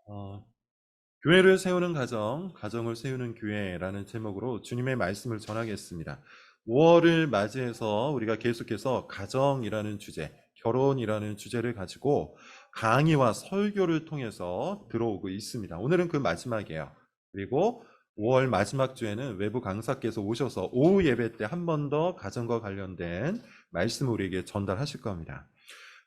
어, 교회를 세우는 가정, 가정을 세우는 교회라는 제목으로 주님의 말씀을 전하겠습니다. 5월을 맞이해서 우리가 계속해서 가정이라는 주제, 결혼이라는 주제를 가지고 강의와 설교를 통해서 들어오고 있습니다. 오늘은 그 마지막이에요. 그리고 5월 마지막 주에는 외부 강사께서 오셔서 오후 예배 때 한 번 더 가정과 관련된 말씀을 우리에게 전달하실 겁니다.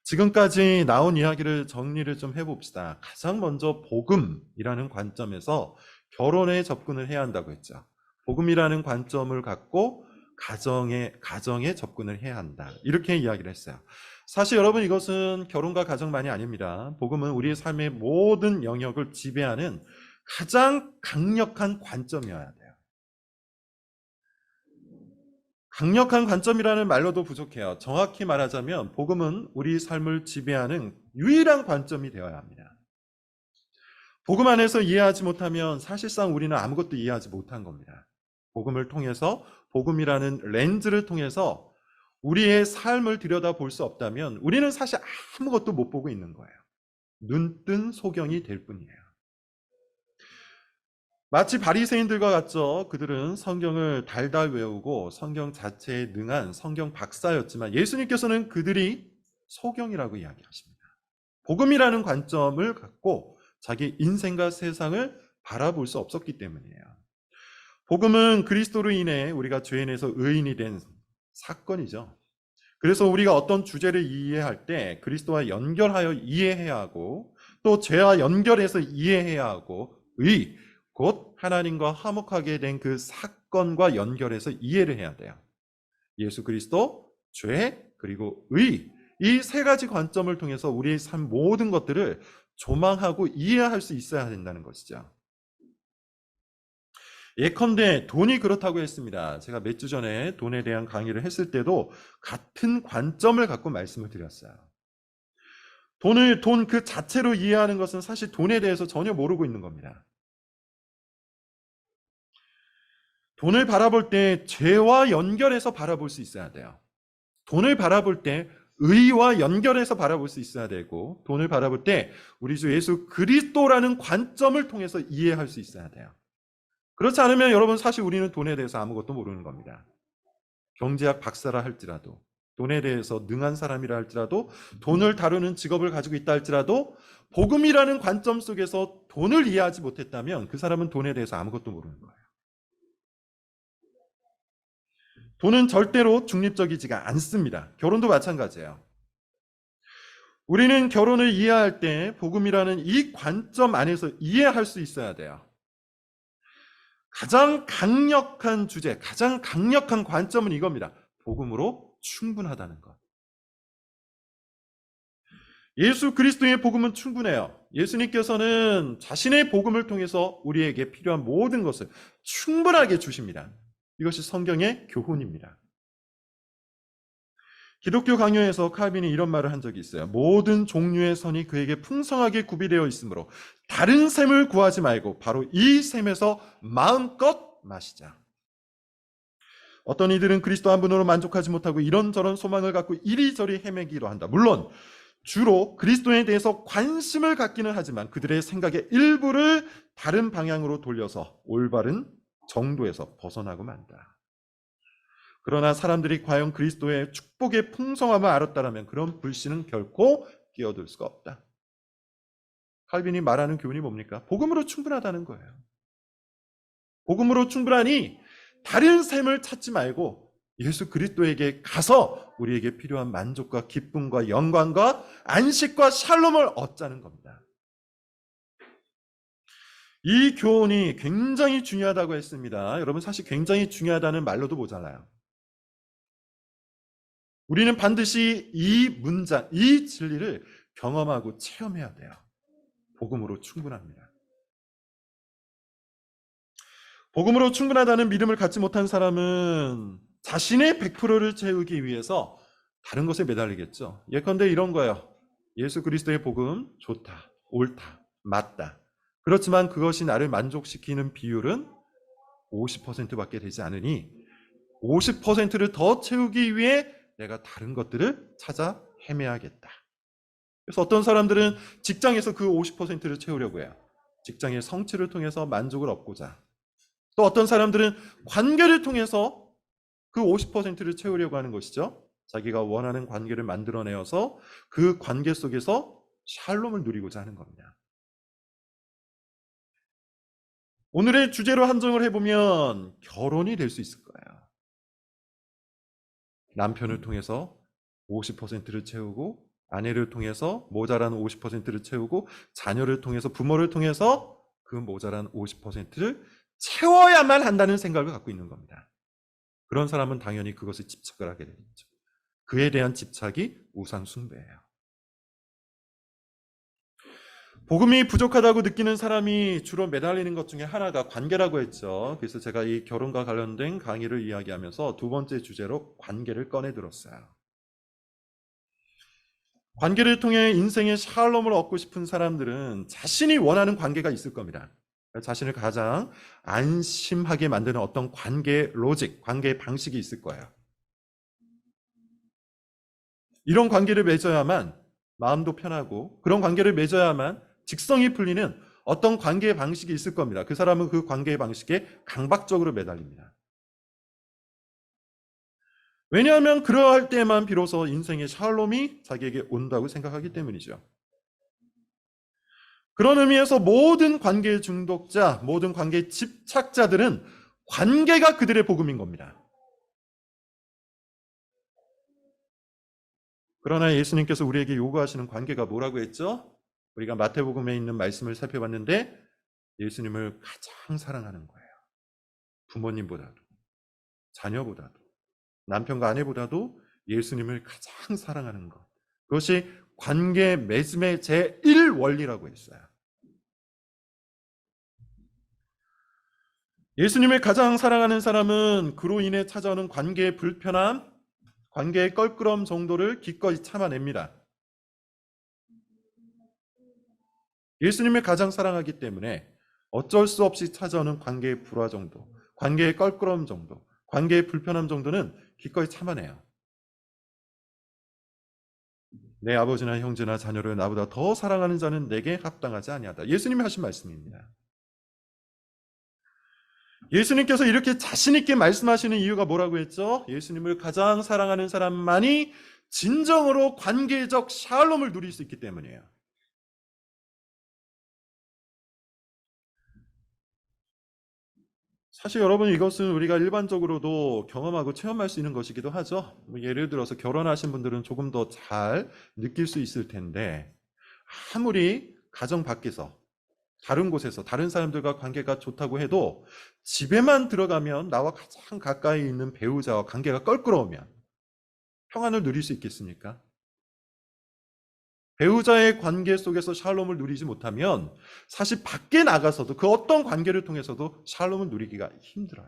지금까지 나온 이야기를 정리를 좀 해봅시다. 가장 먼저 복음이라는 관점에서 결혼에 접근을 해야 한다고 했죠. 복음이라는 관점을 갖고 가정에 접근을 해야 한다. 이렇게 이야기를 했어요. 사실 여러분, 이것은 결혼과 가정만이 아닙니다. 복음은 우리의 삶의 모든 영역을 지배하는 가장 강력한 관점이어야 돼요. 강력한 관점이라는 말로도 부족해요. 정확히 말하자면 복음은 우리 삶을 지배하는 유일한 관점이 되어야 합니다. 복음 안에서 이해하지 못하면 사실상 우리는 아무것도 이해하지 못한 겁니다. 복음을 통해서, 복음이라는 렌즈를 통해서 우리의 삶을 들여다볼 수 없다면 우리는 사실 아무것도 못 보고 있는 거예요. 눈뜬 소경이 될 뿐이에요. 마치 바리새인들과 같죠. 그들은 성경을 달달 외우고 성경 자체에 능한 성경 박사였지만 예수님께서는 그들이 소경이라고 이야기하십니다. 복음이라는 관점을 갖고 자기 인생과 세상을 바라볼 수 없었기 때문이에요. 복음은 그리스도로 인해 우리가 죄인에서 의인이 된 사건이죠. 그래서 우리가 어떤 주제를 이해할 때 그리스도와 연결하여 이해해야 하고, 또 죄와 연결해서 이해해야 하고, 곧 하나님과 화목하게 된 그 사건과 연결해서 이해를 해야 돼요. 예수 그리스도, 죄, 그리고 의, 이 세 가지 관점을 통해서 우리의 삶 모든 것들을 조망하고 이해할 수 있어야 된다는 것이죠. 예컨대 돈이 그렇다고 했습니다. 제가 몇 주 전에 돈에 대한 강의를 했을 때도 같은 관점을 갖고 말씀을 드렸어요. 돈 그 자체로 이해하는 것은 사실 돈에 대해서 전혀 모르고 있는 겁니다. 돈을 바라볼 때 죄와 연결해서 바라볼 수 있어야 돼요. 돈을 바라볼 때 의와 연결해서 바라볼 수 있어야 되고, 돈을 바라볼 때 우리 주 예수 그리스도라는 관점을 통해서 이해할 수 있어야 돼요. 그렇지 않으면 여러분, 사실 우리는 돈에 대해서 아무것도 모르는 겁니다. 경제학 박사라 할지라도, 돈에 대해서 능한 사람이라 할지라도, 돈을 다루는 직업을 가지고 있다 할지라도 복음이라는 관점 속에서 돈을 이해하지 못했다면 그 사람은 돈에 대해서 아무것도 모르는 거예요. 돈은 절대로 중립적이지가 않습니다. 결혼도 마찬가지예요. 우리는 결혼을 이해할 때 복음이라는 이 관점 안에서 이해할 수 있어야 돼요. 가장 강력한 주제, 가장 강력한 관점은 이겁니다. 복음으로 충분하다는 것. 예수 그리스도의 복음은 충분해요. 예수님께서는 자신의 복음을 통해서 우리에게 필요한 모든 것을 충분하게 주십니다. 이것이 성경의 교훈입니다. 기독교 강요에서 칼빈이 이런 말을 한 적이 있어요. 모든 종류의 선이 그에게 풍성하게 구비되어 있으므로 다른 샘을 구하지 말고 바로 이 샘에서 마음껏 마시자. 어떤 이들은 그리스도 한 분으로 만족하지 못하고 이런저런 소망을 갖고 이리저리 헤매기로 한다. 물론 주로 그리스도에 대해서 관심을 갖기는 하지만 그들의 생각의 일부를 다른 방향으로 돌려서 올바른 정도에서 벗어나고 만다. 그러나 사람들이 과연 그리스도의 축복의 풍성함을 알았다면 그런 불신은 결코 끼어들 수가 없다. 칼빈이 말하는 교훈이 뭡니까? 복음으로 충분하다는 거예요. 복음으로 충분하니 다른 샘을 찾지 말고 예수 그리스도에게 가서 우리에게 필요한 만족과 기쁨과 영광과 안식과 샬롬을 얻자는 겁니다. 이 교훈이 굉장히 중요하다고 했습니다. 여러분, 사실 굉장히 중요하다는 말로도 모자라요. 우리는 반드시 이 문장, 이 진리를 경험하고 체험해야 돼요. 복음으로 충분합니다. 복음으로 충분하다는 믿음을 갖지 못한 사람은 자신의 100%를 채우기 위해서 다른 것에 매달리겠죠. 예컨대 이런 거예요. 예수 그리스도의 복음 좋다, 옳다, 맞다. 그렇지만 그것이 나를 만족시키는 비율은 50%밖에 되지 않으니 50%를 더 채우기 위해 내가 다른 것들을 찾아 헤매야겠다. 그래서 어떤 사람들은 직장에서 그 50%를 채우려고 해요. 직장의 성취를 통해서 만족을 얻고자, 또 어떤 사람들은 관계를 통해서 그 50%를 채우려고 하는 것이죠. 자기가 원하는 관계를 만들어내어서 그 관계 속에서 샬롬을 누리고자 하는 겁니다. 오늘의 주제로 한정을 해보면 결혼이 될 수 있을 거예요. 남편을 통해서 50%를 채우고, 아내를 통해서 모자란 50%를 채우고, 자녀를 통해서, 부모를 통해서 그 모자란 50%를 채워야만 한다는 생각을 갖고 있는 겁니다. 그런 사람은 당연히 그것에 집착을 하게 되겠죠. 그에 대한 집착이 우상 숭배예요. 복음이 부족하다고 느끼는 사람이 주로 매달리는 것 중에 하나가 관계라고 했죠. 그래서 제가 이 결혼과 관련된 강의를 이야기하면서 두 번째 주제로 관계를 꺼내 들었어요. 관계를 통해 인생의 샬롬을 얻고 싶은 사람들은 자신이 원하는 관계가 있을 겁니다. 자신을 가장 안심하게 만드는 어떤 관계 로직, 관계 방식이 있을 거예요. 이런 관계를 맺어야만 마음도 편하고, 그런 관계를 맺어야만 직성이 풀리는 어떤 관계의 방식이 있을 겁니다. 그 사람은 그 관계의 방식에 강박적으로 매달립니다. 왜냐하면 그러할 때만 비로소 인생의 샬롬이 자기에게 온다고 생각하기 때문이죠. 그런 의미에서 모든 관계 중독자, 모든 관계 집착자들은 관계가 그들의 복음인 겁니다. 그러나 예수님께서 우리에게 요구하시는 관계가 뭐라고 했죠? 우리가 마태복음에 있는 말씀을 살펴봤는데 예수님을 가장 사랑하는 거예요. 부모님보다도, 자녀보다도, 남편과 아내보다도 예수님을 가장 사랑하는 것. 그것이 관계 맺음의 제1원리라고 했어요. 예수님을 가장 사랑하는 사람은 그로 인해 찾아오는 관계의 불편함, 관계의 껄끄러움 정도를 기꺼이 참아냅니다. 예수님을 가장 사랑하기 때문에 어쩔 수 없이 찾아오는 관계의 불화 정도, 관계의 껄끄러움 정도, 관계의 불편함 정도는 기꺼이 참아내요. 내 아버지나 형제나 자녀를 나보다 더 사랑하는 자는 내게 합당하지 아니하다. 예수님이 하신 말씀입니다. 예수님께서 이렇게 자신 있게 말씀하시는 이유가 뭐라고 했죠? 예수님을 가장 사랑하는 사람만이 진정으로 관계적 샬롬을 누릴 수 있기 때문이에요. 사실 여러분, 이것은 우리가 일반적으로도 경험하고 체험할 수 있는 것이기도 하죠. 예를 들어서 결혼하신 분들은 조금 더 잘 느낄 수 있을 텐데, 아무리 가정 밖에서 다른 곳에서 다른 사람들과 관계가 좋다고 해도 집에만 들어가면 나와 가장 가까이 있는 배우자와 관계가 껄끄러우면 평안을 누릴 수 있겠습니까? 배우자의 관계 속에서 샬롬을 누리지 못하면 사실 밖에 나가서도 그 어떤 관계를 통해서도 샬롬을 누리기가 힘들어요.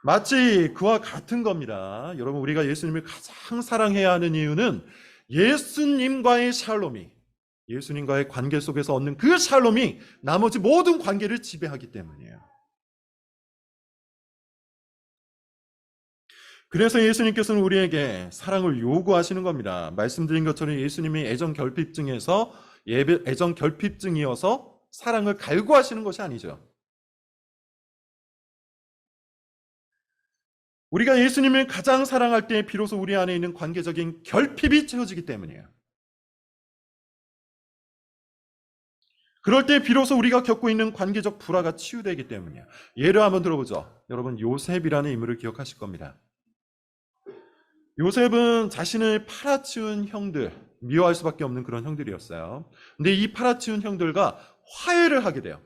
마치 그와 같은 겁니다. 여러분, 우리가 예수님을 가장 사랑해야 하는 이유는 예수님과의 샬롬이, 예수님과의 관계 속에서 얻는 그 샬롬이 나머지 모든 관계를 지배하기 때문이에요. 그래서 예수님께서는 우리에게 사랑을 요구하시는 겁니다. 말씀드린 것처럼 예수님이 애정 결핍증이어서 사랑을 갈구하시는 것이 아니죠. 우리가 예수님을 가장 사랑할 때 비로소 우리 안에 있는 관계적인 결핍이 채워지기 때문이에요. 그럴 때 비로소 우리가 겪고 있는 관계적 불화가 치유되기 때문이에요. 예를 한번 들어보죠. 여러분, 요셉이라는 인물을 기억하실 겁니다. 요셉은 자신을 팔아치운 형들, 미워할 수밖에 없는 그런 형들이었어요. 근데 이 팔아치운 형들과 화해를 하게 돼요.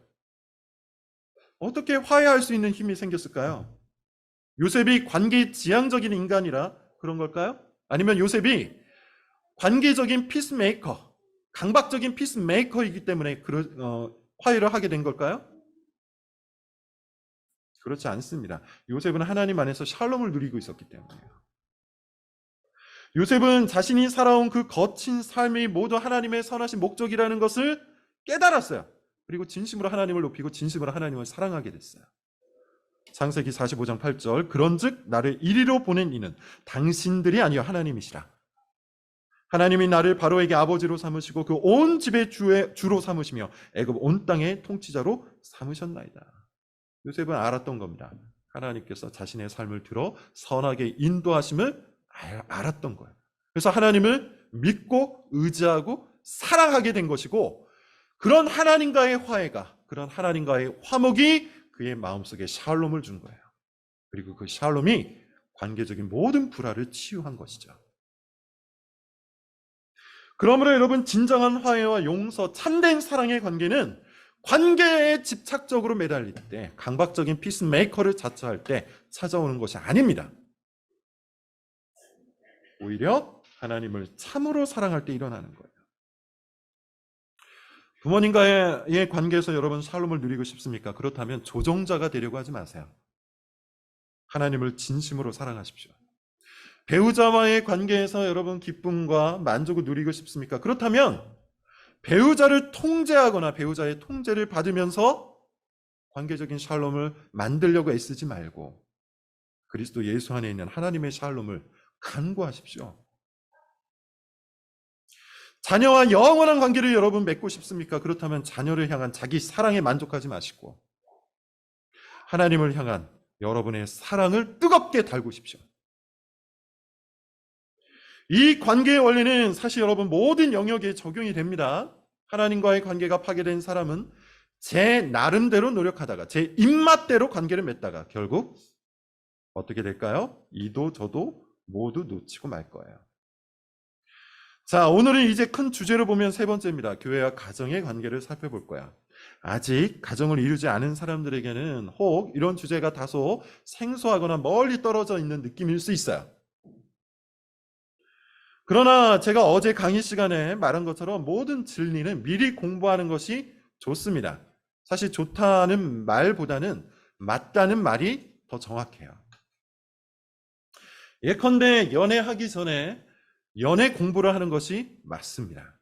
어떻게 화해할 수 있는 힘이 생겼을까요? 요셉이 관계지향적인 인간이라 그런 걸까요? 아니면 요셉이 관계적인 피스메이커, 강박적인 피스메이커이기 때문에 화해를 하게 된 걸까요? 그렇지 않습니다. 요셉은 하나님 안에서 샬롬을 누리고 있었기 때문이에요. 요셉은 자신이 살아온 그 거친 삶이 모두 하나님의 선하신 목적이라는 것을 깨달았어요. 그리고 진심으로 하나님을 높이고 진심으로 하나님을 사랑하게 됐어요. 창세기 45장 8절, 그런즉 나를 이리로 보낸 이는 당신들이 아니요 하나님이시라. 하나님이 나를 바로에게 아버지로 삼으시고 그 온 집의 주로 삼으시며 애굽 온 땅의 통치자로 삼으셨나이다. 요셉은 알았던 겁니다. 하나님께서 자신의 삶을 들어 선하게 인도하심을 알았던 거예요. 그래서 하나님을 믿고 의지하고 사랑하게 된 것이고, 그런 하나님과의 화해가, 그런 하나님과의 화목이 그의 마음속에 샬롬을 준 거예요. 그리고 그 샬롬이 관계적인 모든 불화를 치유한 것이죠. 그러므로 여러분, 진정한 화해와 용서, 참된 사랑의 관계는 관계에 집착적으로 매달릴 때, 강박적인 피스메이커를 자처할 때 찾아오는 것이 아닙니다. 오히려 하나님을 참으로 사랑할 때 일어나는 거예요. 부모님과의 관계에서 여러분 샬롬을 누리고 싶습니까? 그렇다면 조종자가 되려고 하지 마세요. 하나님을 진심으로 사랑하십시오. 배우자와의 관계에서 여러분 기쁨과 만족을 누리고 싶습니까? 그렇다면 배우자를 통제하거나 배우자의 통제를 받으면서 관계적인 샬롬을 만들려고 애쓰지 말고 그리스도 예수 안에 있는 하나님의 샬롬을 간구하십시오. 자녀와 영원한 관계를 여러분 맺고 싶습니까? 그렇다면 자녀를 향한 자기 사랑에 만족하지 마시고 하나님을 향한 여러분의 사랑을 뜨겁게 달구십시오. 이 관계의 원리는 사실 여러분 모든 영역에 적용이 됩니다. 하나님과의 관계가 파괴된 사람은 제 나름대로 노력하다가 제 입맛대로 관계를 맺다가 결국 어떻게 될까요? 이도 저도 모두 놓치고 말 거예요. 자, 오늘은 이제 큰 주제로 보면 세 번째입니다. 교회와 가정의 관계를 살펴볼 거야. 아직 가정을 이루지 않은 사람들에게는 혹 이런 주제가 다소 생소하거나 멀리 떨어져 있는 느낌일 수 있어요. 그러나 제가 어제 강의 시간에 말한 것처럼 모든 진리는 미리 공부하는 것이 좋습니다. 사실 좋다는 말보다는 맞다는 말이 더 정확해요. 예컨대 연애하기 전에 연애 공부를 하는 것이 맞습니다.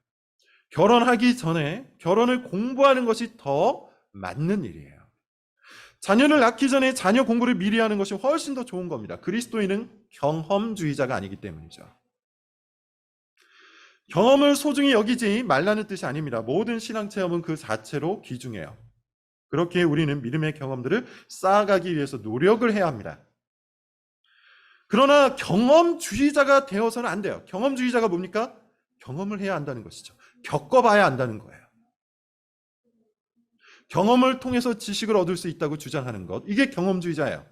결혼하기 전에 결혼을 공부하는 것이 더 맞는 일이에요. 자녀를 낳기 전에 자녀 공부를 미리 하는 것이 훨씬 더 좋은 겁니다. 그리스도인은 경험주의자가 아니기 때문이죠. 경험을 소중히 여기지 말라는 뜻이 아닙니다. 모든 신앙 체험은 그 자체로 귀중해요. 그렇게 우리는 믿음의 경험들을 쌓아가기 위해서 노력을 해야 합니다. 그러나 경험주의자가 되어서는 안 돼요. 경험주의자가 뭡니까? 경험을 해야 한다는 것이죠. 겪어봐야 한다는 거예요. 경험을 통해서 지식을 얻을 수 있다고 주장하는 것, 이게 경험주의자예요.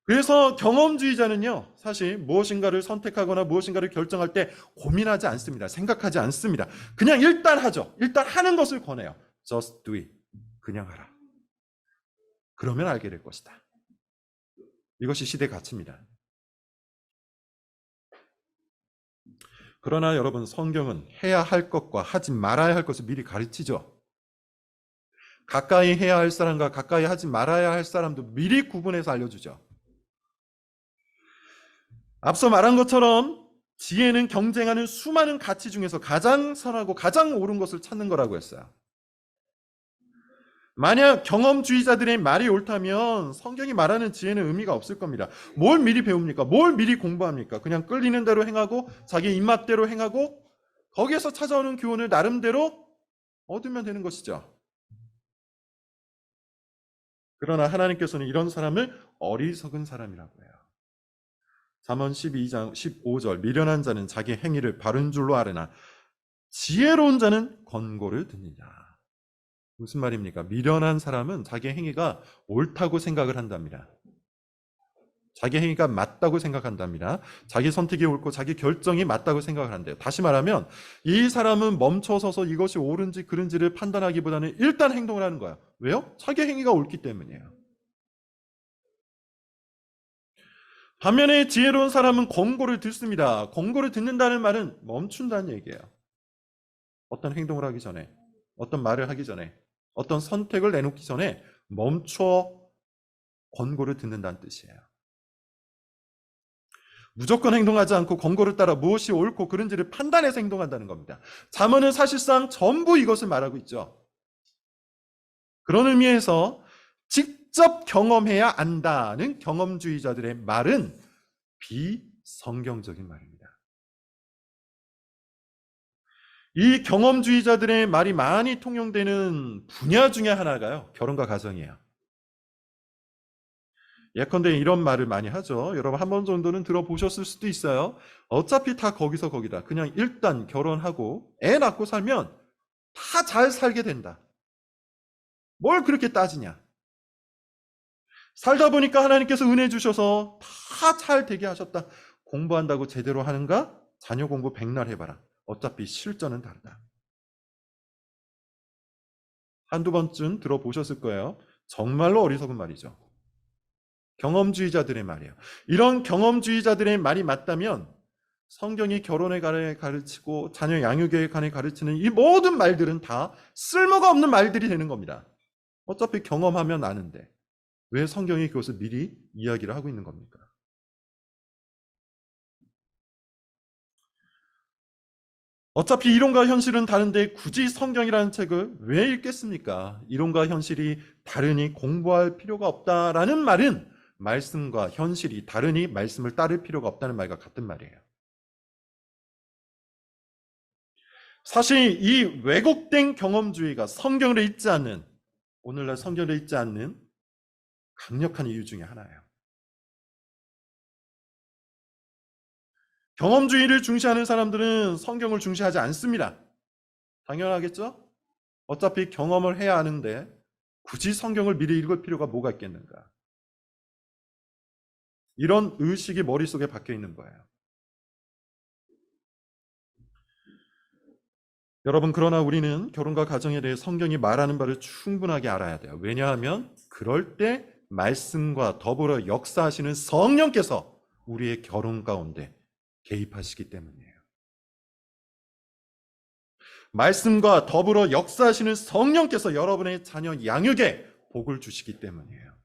그래서 경험주의자는요, 사실 무엇인가를 선택하거나 무엇인가를 결정할 때 고민하지 않습니다. 생각하지 않습니다. 그냥 일단 하죠. 일단 하는 것을 권해요. Just do it. 그냥 하라. 그러면 알게 될 것이다. 이것이 시대 가치입니다. 그러나 여러분, 성경은 해야 할 것과 하지 말아야 할 것을 미리 가르치죠. 가까이 해야 할 사람과 가까이 하지 말아야 할 사람도 미리 구분해서 알려주죠. 앞서 말한 것처럼 지혜는 경쟁하는 수많은 가치 중에서 가장 선하고 가장 옳은 것을 찾는 거라고 했어요. 만약 경험주의자들의 말이 옳다면 성경이 말하는 지혜는 의미가 없을 겁니다. 뭘 미리 배웁니까? 뭘 미리 공부합니까? 그냥 끌리는 대로 행하고 자기 입맛대로 행하고 거기에서 찾아오는 교훈을 나름대로 얻으면 되는 것이죠. 그러나 하나님께서는 이런 사람을 어리석은 사람이라고 해요. 잠언 12장 15절, 미련한 자는 자기 행위를 바른 줄로 아뢰나 지혜로운 자는 권고를 듣느냐. 무슨 말입니까? 미련한 사람은 자기 행위가 옳다고 생각을 한답니다. 자기 행위가 맞다고 생각한답니다. 자기 선택이 옳고 자기 결정이 맞다고 생각을 한대요. 다시 말하면 이 사람은 멈춰서서 이것이 옳은지 그른지를 판단하기보다는 일단 행동을 하는 거예요. 왜요? 자기 행위가 옳기 때문이에요. 반면에 지혜로운 사람은 권고를 듣습니다. 권고를 듣는다는 말은 멈춘다는 얘기예요. 어떤 행동을 하기 전에, 어떤 말을 하기 전에, 어떤 선택을 내놓기 전에 멈춰 권고를 듣는다는 뜻이에요. 무조건 행동하지 않고 권고를 따라 무엇이 옳고 그른지를 판단해서 행동한다는 겁니다. 잠언은 사실상 전부 이것을 말하고 있죠. 그런 의미에서 직접 경험해야 안다는 경험주의자들의 말은 비성경적인 말입니다. 이 경험주의자들의 말이 많이 통용되는 분야 중에 하나가요, 결혼과 가정이에요. 예컨대 이런 말을 많이 하죠. 여러분 한 번 정도는 들어보셨을 수도 있어요. 어차피 다 거기서 거기다. 그냥 일단 결혼하고 애 낳고 살면 다 잘 살게 된다. 뭘 그렇게 따지냐. 살다 보니까 하나님께서 은혜 주셔서 다 잘 되게 하셨다. 공부한다고 제대로 하는가? 자녀 공부 백날 해봐라. 어차피 실전은 다르다. 한두 번쯤 들어보셨을 거예요. 정말로 어리석은 말이죠. 경험주의자들의 말이에요. 이런 경험주의자들의 말이 맞다면 성경이 결혼에 관해 가르치고 자녀 양육에 관해 가르치는 이 모든 말들은 다 쓸모가 없는 말들이 되는 겁니다. 어차피 경험하면 아는데 왜 성경이 그것을 미리 이야기를 하고 있는 겁니까? 어차피 이론과 현실은 다른데 굳이 성경이라는 책을 왜 읽겠습니까? 이론과 현실이 다르니 공부할 필요가 없다라는 말은 말씀과 현실이 다르니 말씀을 따를 필요가 없다는 말과 같은 말이에요. 사실 이 왜곡된 경험주의가 성경을 읽지 않는, 오늘날 성경을 읽지 않는 강력한 이유 중에 하나예요. 경험주의를 중시하는 사람들은 성경을 중시하지 않습니다. 당연하겠죠? 어차피 경험을 해야 하는데 굳이 성경을 미리 읽을 필요가 뭐가 있겠는가? 이런 의식이 머릿속에 박혀 있는 거예요. 여러분, 그러나 우리는 결혼과 가정에 대해 성경이 말하는 바를 충분하게 알아야 돼요. 왜냐하면 그럴 때 말씀과 더불어 역사하시는 성령께서 우리의 결혼 가운데 개입하시기 때문이에요. 말씀과 더불어 역사하시는 성령께서 여러분의 자녀 양육에 복을 주시기 때문이에요.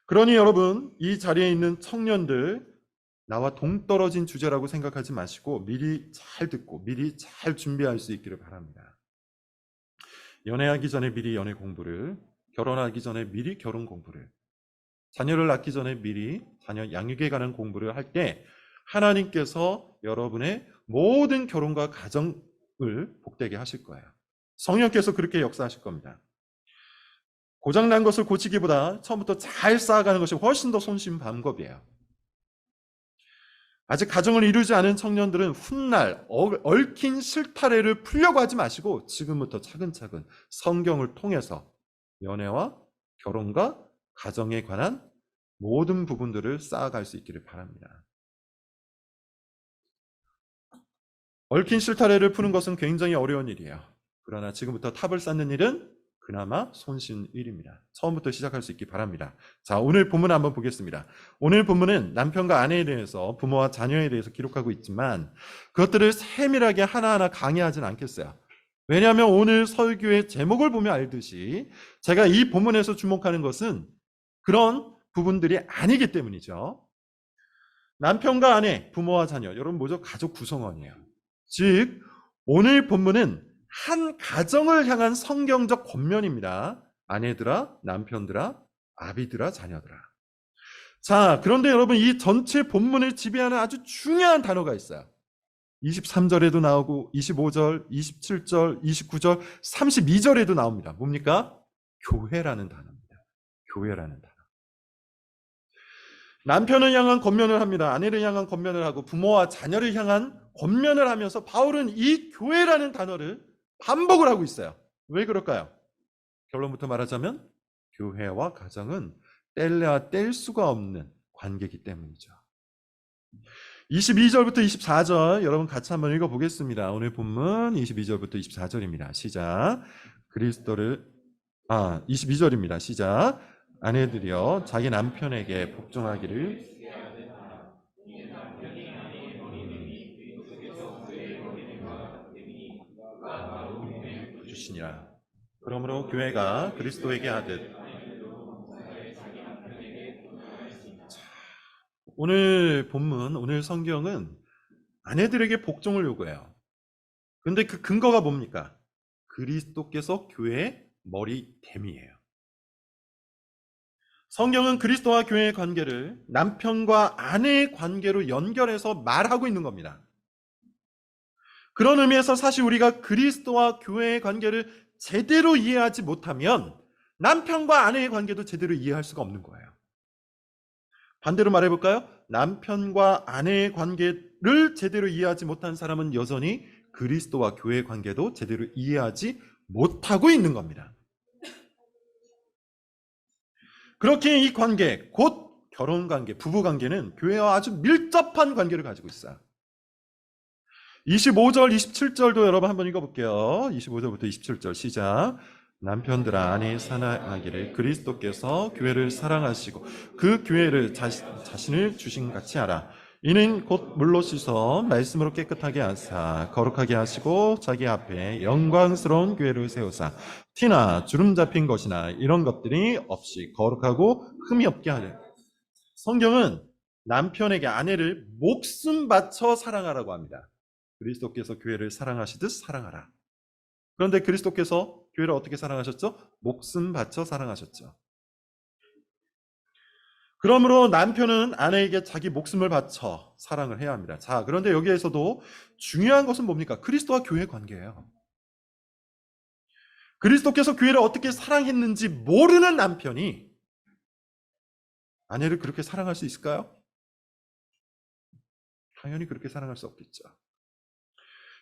그러니 여러분, 이 자리에 있는 청년들, 나와 동떨어진 주제라고 생각하지 마시고 미리 잘 듣고 미리 잘 준비할 수 있기를 바랍니다. 연애하기 전에 미리 연애 공부를, 결혼하기 전에 미리 결혼 공부를, 자녀를 낳기 전에 미리 자녀 양육에 관한 공부를 할 때 하나님께서 여러분의 모든 결혼과 가정을 복되게 하실 거예요. 성령께서 그렇게 역사하실 겁니다. 고장난 것을 고치기보다 처음부터 잘 쌓아가는 것이 훨씬 더 손쉬운 방법이에요. 아직 가정을 이루지 않은 청년들은 훗날 얽힌 실타래를 풀려고 하지 마시고 지금부터 차근차근 성경을 통해서 연애와 결혼과 가정에 관한 모든 부분들을 쌓아갈 수 있기를 바랍니다. 얽힌 실타래를 푸는 것은 굉장히 어려운 일이에요. 그러나 지금부터 탑을 쌓는 일은 그나마 손쉬운 일입니다. 처음부터 시작할 수 있기 바랍니다. 자, 오늘 본문 한번 보겠습니다. 오늘 본문은 남편과 아내에 대해서, 부모와 자녀에 대해서 기록하고 있지만 그것들을 세밀하게 하나하나 강의하진 않겠어요. 왜냐하면 오늘 설교의 제목을 보면 알듯이 제가 이 본문에서 주목하는 것은 그런 부분들이 아니기 때문이죠. 남편과 아내, 부모와 자녀, 여러분 뭐죠? 가족 구성원이에요. 즉 오늘 본문은 한 가정을 향한 성경적 권면입니다. 아내들아, 남편들아, 아비들아, 자녀들아. 자, 그런데 여러분 이 전체 본문을 지배하는 아주 중요한 단어가 있어요. 23절에도 나오고 25절, 27절, 29절, 32절에도 나옵니다. 뭡니까? 교회라는 단어입니다. 교회라는 단어. 남편을 향한 권면을 합니다. 아내를 향한 권면을 하고 부모와 자녀를 향한 권면을 하면서 바울은 이 교회라는 단어를 반복을 하고 있어요. 왜 그럴까요? 결론부터 말하자면 교회와 가정은 뗄래야 뗄 수가 없는 관계이기 때문이죠. 22절부터 24절 여러분 같이 한번 읽어보겠습니다. 오늘 본문 22절부터 24절입니다. 시작. 22절입니다. 시작. 아내들이여 자기 남편에게 복종하기를 주시니라. 그러므로 교회가 그리스도에게 하듯. 오늘 본문, 오늘 성경은 아내들에게 복종을 요구해요. 그런데 그 근거가 뭡니까? 그리스도께서 교회의 머리됨이에요. 성경은 그리스도와 교회의 관계를 남편과 아내의 관계로 연결해서 말하고 있는 겁니다. 그런 의미에서 사실 우리가 그리스도와 교회의 관계를 제대로 이해하지 못하면 남편과 아내의 관계도 제대로 이해할 수가 없는 거예요. 반대로 말해볼까요? 남편과 아내의 관계를 제대로 이해하지 못한 사람은 여전히 그리스도와 교회의 관계도 제대로 이해하지 못하고 있는 겁니다. 그렇게 이 관계, 곧 결혼관계, 부부관계는 교회와 아주 밀접한 관계를 가지고 있어요. 25절, 27절도 여러분 한번 읽어볼게요. 25절부터 27절 시작. 남편들아 아내의 사랑하기를 그리스도께서 교회를 사랑하시고 그 교회를 자신을 주신 같이 하라. 이는 곧 물로 씻어 말씀으로 깨끗하게 하사 거룩하게 하시고 자기 앞에 영광스러운 교회를 세우사 티나 주름 잡힌 것이나 이런 것들이 없이 거룩하고 흠이 없게 하려. 성경은 남편에게 아내를 목숨 바쳐 사랑하라고 합니다. 그리스도께서 교회를 사랑하시듯 사랑하라. 그런데 그리스도께서 교회를 어떻게 사랑하셨죠? 목숨 바쳐 사랑하셨죠. 그러므로 남편은 아내에게 자기 목숨을 바쳐 사랑을 해야 합니다. 자, 그런데 여기에서도 중요한 것은 뭡니까? 그리스도와 교회의 관계예요. 그리스도께서 교회를 어떻게 사랑했는지 모르는 남편이 아내를 그렇게 사랑할 수 있을까요? 당연히 그렇게 사랑할 수 없겠죠.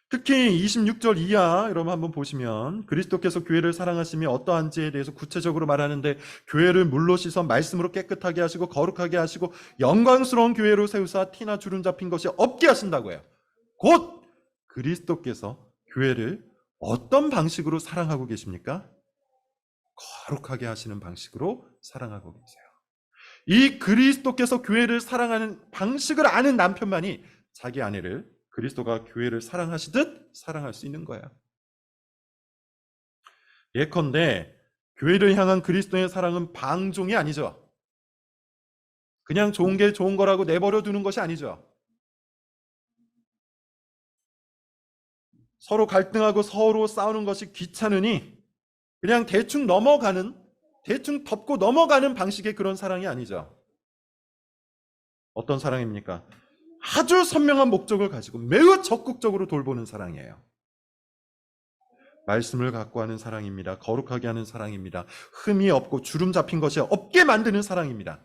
특히 26절 이하 여러분 한번 보시면 그리스도께서 교회를 사랑하심이 어떠한지에 대해서 구체적으로 말하는데 교회를 물로 씻어 말씀으로 깨끗하게 하시고 거룩하게 하시고 영광스러운 교회로 세우사 티나 주름 잡힌 것이 없게 하신다고 해요. 곧 그리스도께서 교회를 어떤 방식으로 사랑하고 계십니까? 거룩하게 하시는 방식으로 사랑하고 계세요. 이 그리스도께서 교회를 사랑하는 방식을 아는 남편만이 자기 아내를 그리스도가 교회를 사랑하시듯 사랑할 수 있는 거예요. 예컨대 교회를 향한 그리스도의 사랑은 방종이 아니죠. 그냥 좋은 게 좋은 거라고 내버려 두는 것이 아니죠. 서로 갈등하고 서로 싸우는 것이 귀찮으니 그냥 대충 덮고 넘어가는 방식의 그런 사랑이 아니죠. 어떤 사랑입니까? 아주 선명한 목적을 가지고 매우 적극적으로 돌보는 사랑이에요. 말씀을 갖고 하는 사랑입니다. 거룩하게 하는 사랑입니다. 흠이 없고 주름 잡힌 것이 없게 만드는 사랑입니다.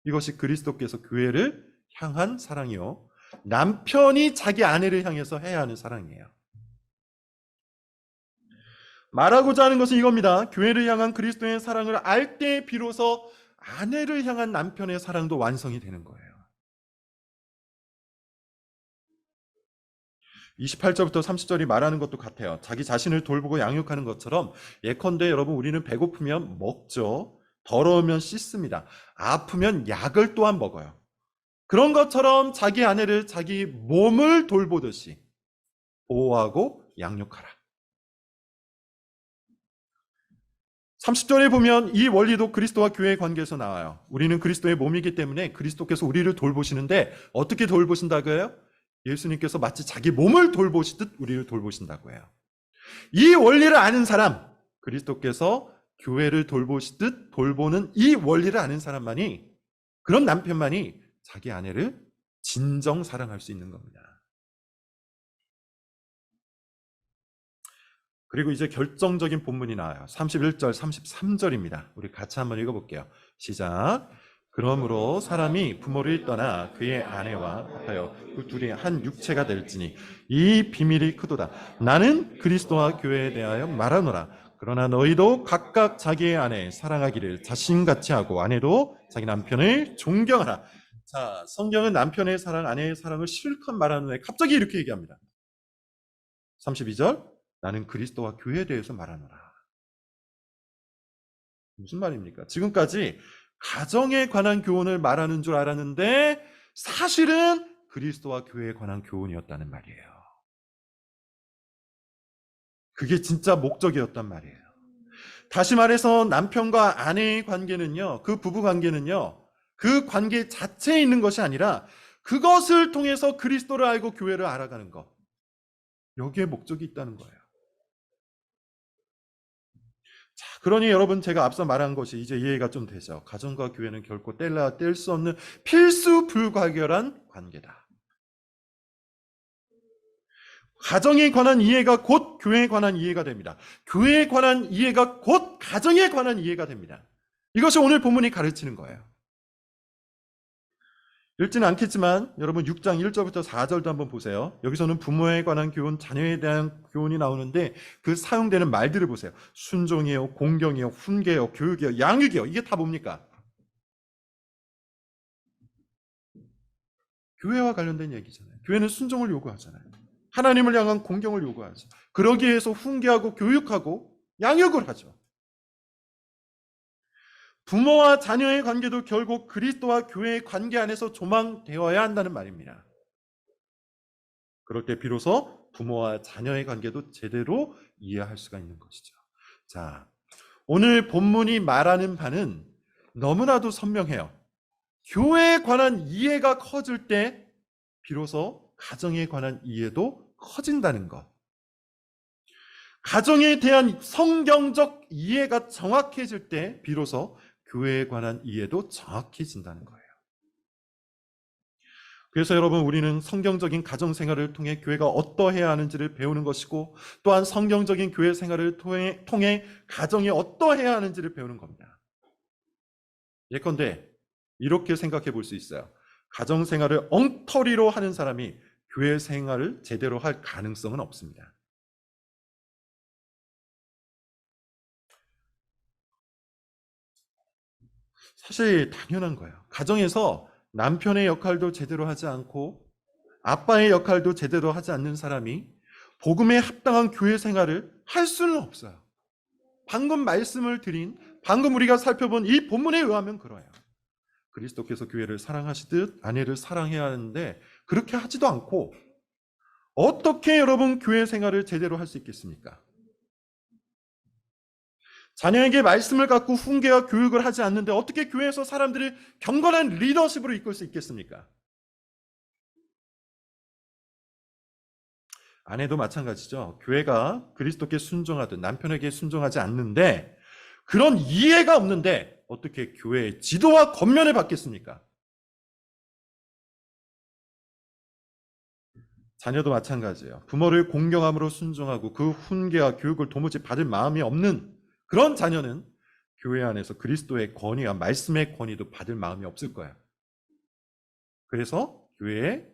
이것이 그리스도께서 교회를 향한 사랑이요. 남편이 자기 아내를 향해서 해야 하는 사랑이에요. 말하고자 하는 것은 이겁니다. 교회를 향한 그리스도의 사랑을 알 때 비로소 아내를 향한 남편의 사랑도 완성이 되는 거예요. 28절부터 30절이 말하는 것도 같아요. 자기 자신을 돌보고 양육하는 것처럼 예컨대 여러분 우리는 배고프면 먹죠. 더러우면 씻습니다. 아프면 약을 또한 먹어요. 그런 것처럼 자기 아내를 자기 몸을 돌보듯이 보호하고 양육하라. 30절에 보면 이 원리도 그리스도와 교회의 관계에서 나와요. 우리는 그리스도의 몸이기 때문에 그리스도께서 우리를 돌보시는데 어떻게 돌보신다고 해요? 예수님께서 마치 자기 몸을 돌보시듯 우리를 돌보신다고 해요. 이 원리를 아는 사람, 그리스도께서 교회를 돌보시듯 돌보는 이 원리를 아는 사람만이, 그런 남편만이 자기 아내를 진정 사랑할 수 있는 겁니다. 그리고 이제 결정적인 본문이 나와요. 31절, 33절입니다. 우리 같이 한번 읽어볼게요. 시작. 그러므로 사람이 부모를 떠나 그의 아내와 합하여 그 둘이 한 육체가 될지니 이 비밀이 크도다. 나는 그리스도와 교회에 대하여 말하노라. 그러나 너희도 각각 자기의 아내 사랑하기를 자신같이 하고 아내도 자기 남편을 존경하라. 자, 성경은 남편의 사랑, 아내의 사랑을 실컷 말하는 데 갑자기 이렇게 얘기합니다. 32절. 나는 그리스도와 교회에 대해서 말하노라. 무슨 말입니까? 지금까지 가정에 관한 교훈을 말하는 줄 알았는데 사실은 그리스도와 교회에 관한 교훈이었다는 말이에요. 그게 진짜 목적이었단 말이에요. 다시 말해서 남편과 아내의 관계는요, 그 부부 관계는요, 그 관계 자체에 있는 것이 아니라 그것을 통해서 그리스도를 알고 교회를 알아가는 것. 여기에 목적이 있다는 거예요. 자, 그러니 여러분 제가 앞서 말한 것이 이제 이해가 좀 되죠. 가정과 교회는 결코 뗄 수 없는 필수 불가결한 관계다. 가정에 관한 이해가 곧 교회에 관한 이해가 됩니다. 교회에 관한 이해가 곧 가정에 관한 이해가 됩니다. 이것이 오늘 본문이 가르치는 거예요. 읽지는 않겠지만 여러분 6장 1절부터 4절도 한번 보세요. 여기서는 부모에 관한 교훈, 자녀에 대한 교훈이 나오는데 그 사용되는 말들을 보세요. 순종이요, 공경이요, 훈계요, 교육이요, 양육이요. 이게 다 뭡니까? 교회와 관련된 얘기잖아요. 교회는 순종을 요구하잖아요. 하나님을 향한 공경을 요구하죠. 그러기 위해서 훈계하고 교육하고 양육을 하죠. 부모와 자녀의 관계도 결국 그리스도와 교회의 관계 안에서 조망되어야 한다는 말입니다. 그럴 때 비로소 부모와 자녀의 관계도 제대로 이해할 수가 있는 것이죠. 자, 오늘 본문이 말하는 바는 너무나도 선명해요. 교회에 관한 이해가 커질 때 비로소 가정에 관한 이해도 커진다는 것. 가정에 대한 성경적 이해가 정확해질 때 비로소 교회에 관한 이해도 정확해진다는 거예요. 그래서 여러분, 우리는 성경적인 가정 생활을 통해 교회가 어떠해야 하는지를 배우는 것이고, 또한 성경적인 교회 생활을 통해 가정이 어떠해야 하는지를 배우는 겁니다. 예컨대 이렇게 생각해 볼 수 있어요. 가정 생활을 엉터리로 하는 사람이 교회 생활을 제대로 할 가능성은 없습니다. 사실 당연한 거예요. 가정에서 남편의 역할도 제대로 하지 않고 아빠의 역할도 제대로 하지 않는 사람이 복음에 합당한 교회 생활을 할 수는 없어요. 방금 말씀을 드린, 방금 우리가 살펴본 이 본문에 의하면 그래요. 그리스도께서 교회를 사랑하시듯 아내를 사랑해야 하는데 그렇게 하지도 않고 어떻게 여러분 교회 생활을 제대로 할 수 있겠습니까? 자녀에게 말씀을 갖고 훈계와 교육을 하지 않는데 어떻게 교회에서 사람들을 경건한 리더십으로 이끌 수 있겠습니까? 아내도 마찬가지죠. 교회가 그리스도께 순종하듯 남편에게 순종하지 않는데 그런 이해가 없는데 어떻게 교회의 지도와 권면을 받겠습니까? 자녀도 마찬가지예요. 부모를 공경함으로 순종하고 그 훈계와 교육을 도무지 받을 마음이 없는 그런 자녀는 교회 안에서 그리스도의 권위와 말씀의 권위도 받을 마음이 없을 거예요. 그래서 교회의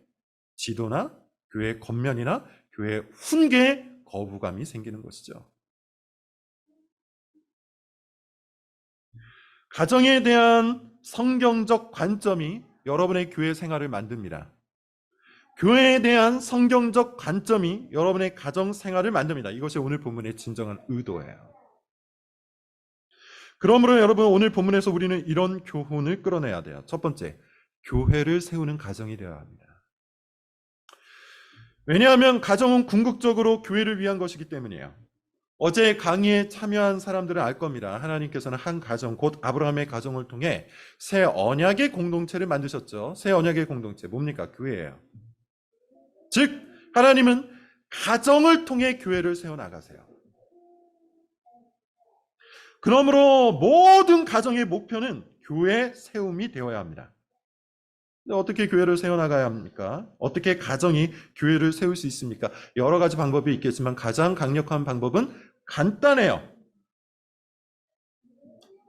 지도나 교회의 권면이나 교회의 훈계에 거부감이 생기는 것이죠. 가정에 대한 성경적 관점이 여러분의 교회 생활을 만듭니다. 교회에 대한 성경적 관점이 여러분의 가정 생활을 만듭니다. 이것이 오늘 본문의 진정한 의도예요. 그러므로 여러분, 오늘 본문에서 우리는 이런 교훈을 끌어내야 돼요. 첫 번째, 교회를 세우는 가정이 되어야 합니다. 왜냐하면 가정은 궁극적으로 교회를 위한 것이기 때문이에요. 어제 강의에 참여한 사람들은 알 겁니다. 하나님께서는 한 가정, 곧 아브라함의 가정을 통해 새 언약의 공동체를 만드셨죠. 새 언약의 공동체, 뭡니까? 교회예요. 즉, 하나님은 가정을 통해 교회를 세워나가세요. 그러므로 모든 가정의 목표는 교회 세움이 되어야 합니다. 어떻게 교회를 세워나가야 합니까? 어떻게 가정이 교회를 세울 수 있습니까? 여러 가지 방법이 있겠지만 가장 강력한 방법은 간단해요.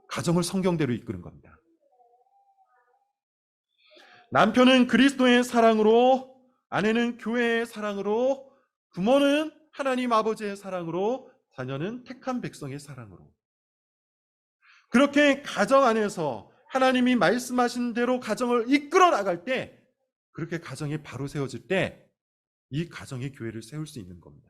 가정을 성경대로 이끄는 겁니다. 남편은 그리스도의 사랑으로, 아내는 교회의 사랑으로, 부모는 하나님 아버지의 사랑으로, 자녀는 택한 백성의 사랑으로. 그렇게 가정 안에서 하나님이 말씀하신 대로 가정을 이끌어 나갈 때, 그렇게 가정이 바로 세워질 때 이 가정이 교회를 세울 수 있는 겁니다.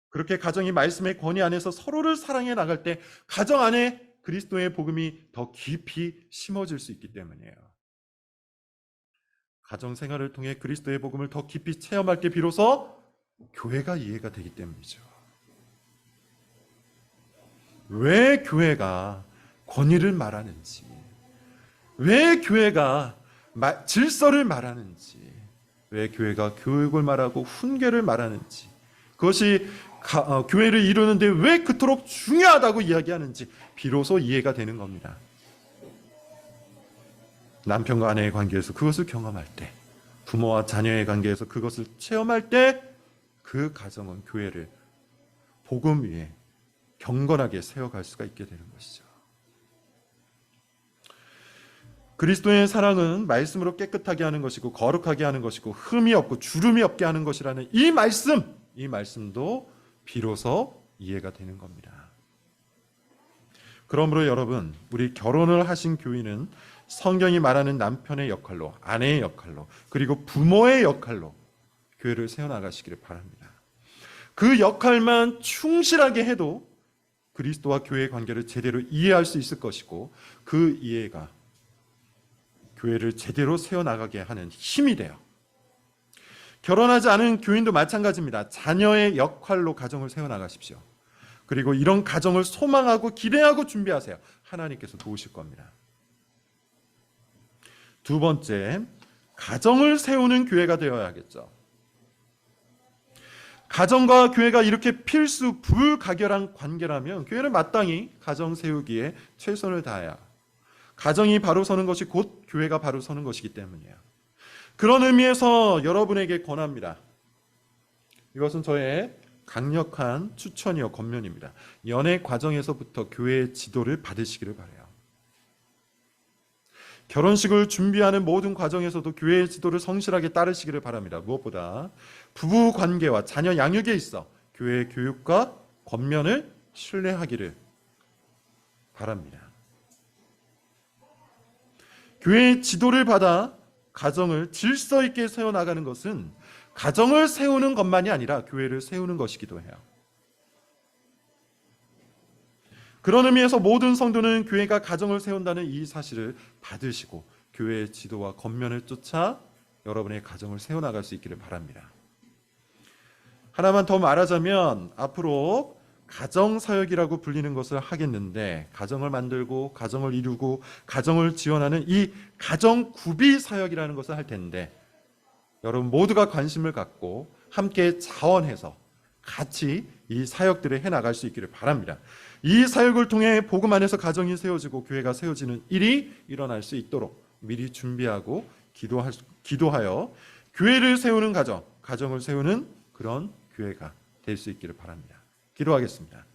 그렇게 가정이 말씀의 권위 안에서 서로를 사랑해 나갈 때 가정 안에 그리스도의 복음이 더 깊이 심어질 수 있기 때문이에요. 가정 생활을 통해 그리스도의 복음을 더 깊이 체험할 때 비로소 교회가 이해가 되기 때문이죠. 왜 교회가 권위를 말하는지, 왜 교회가 질서를 말하는지, 왜 교회가 교육을 말하고 훈계를 말하는지, 그것이 교회를 이루는데 왜 그토록 중요하다고 이야기하는지 비로소 이해가 되는 겁니다. 남편과 아내의 관계에서 그것을 경험할 때 부모와 자녀의 관계에서 그것을 체험할 때 그 가정은 교회를 복음 위에 경건하게 세워갈 수가 있게 되는 것이죠. 그리스도의 사랑은 말씀으로 깨끗하게 하는 것이고 거룩하게 하는 것이고 흠이 없고 주름이 없게 하는 것이라는 이 말씀도 비로소 이해가 되는 겁니다. 그러므로 여러분, 우리 결혼을 하신 교인은 성경이 말하는 남편의 역할로, 아내의 역할로, 그리고 부모의 역할로 교회를 세워나가시기를 바랍니다. 그 역할만 충실하게 해도 그리스도와 교회의 관계를 제대로 이해할 수 있을 것이고 그 이해가 교회를 제대로 세워나가게 하는 힘이 돼요. 결혼하지 않은 교인도 마찬가지입니다. 자녀의 역할로 가정을 세워나가십시오. 그리고 이런 가정을 소망하고 기대하고 준비하세요. 하나님께서 도우실 겁니다. 두 번째, 가정을 세우는 교회가 되어야겠죠. 가정과 교회가 이렇게 필수 불가결한 관계라면 교회는 마땅히 가정 세우기에 최선을 다해야 가정이 바로 서는 것이 곧 교회가 바로 서는 것이기 때문이에요. 그런 의미에서 여러분에게 권합니다. 이것은 저의 강력한 추천이요 권면입니다. 연애 과정에서부터 교회의 지도를 받으시기를 바라요. 결혼식을 준비하는 모든 과정에서도 교회의 지도를 성실하게 따르시기를 바랍니다. 무엇보다 부부 관계와 자녀 양육에 있어 교회의 교육과 권면을 신뢰하기를 바랍니다. 교회의 지도를 받아 가정을 질서 있게 세워나가는 것은 가정을 세우는 것만이 아니라 교회를 세우는 것이기도 해요. 그런 의미에서 모든 성도는 교회가 가정을 세운다는 이 사실을 받으시고 교회의 지도와 권면을 쫓아 여러분의 가정을 세워나갈 수 있기를 바랍니다. 하나만 더 말하자면 앞으로 가정사역이라고 불리는 것을 하겠는데 가정을 만들고 가정을 이루고 가정을 지원하는 이 가정구비사역이라는 것을 할 텐데 여러분 모두가 관심을 갖고 함께 자원해서 같이 이 사역들을 해나갈 수 있기를 바랍니다. 이 사역을 통해 복음 안에서 가정이 세워지고 교회가 세워지는 일이 일어날 수 있도록 미리 준비하고 기도하여 교회를 세우는 가정을 세우는 그런 교회가 될 수 있기를 바랍니다. 기도하겠습니다.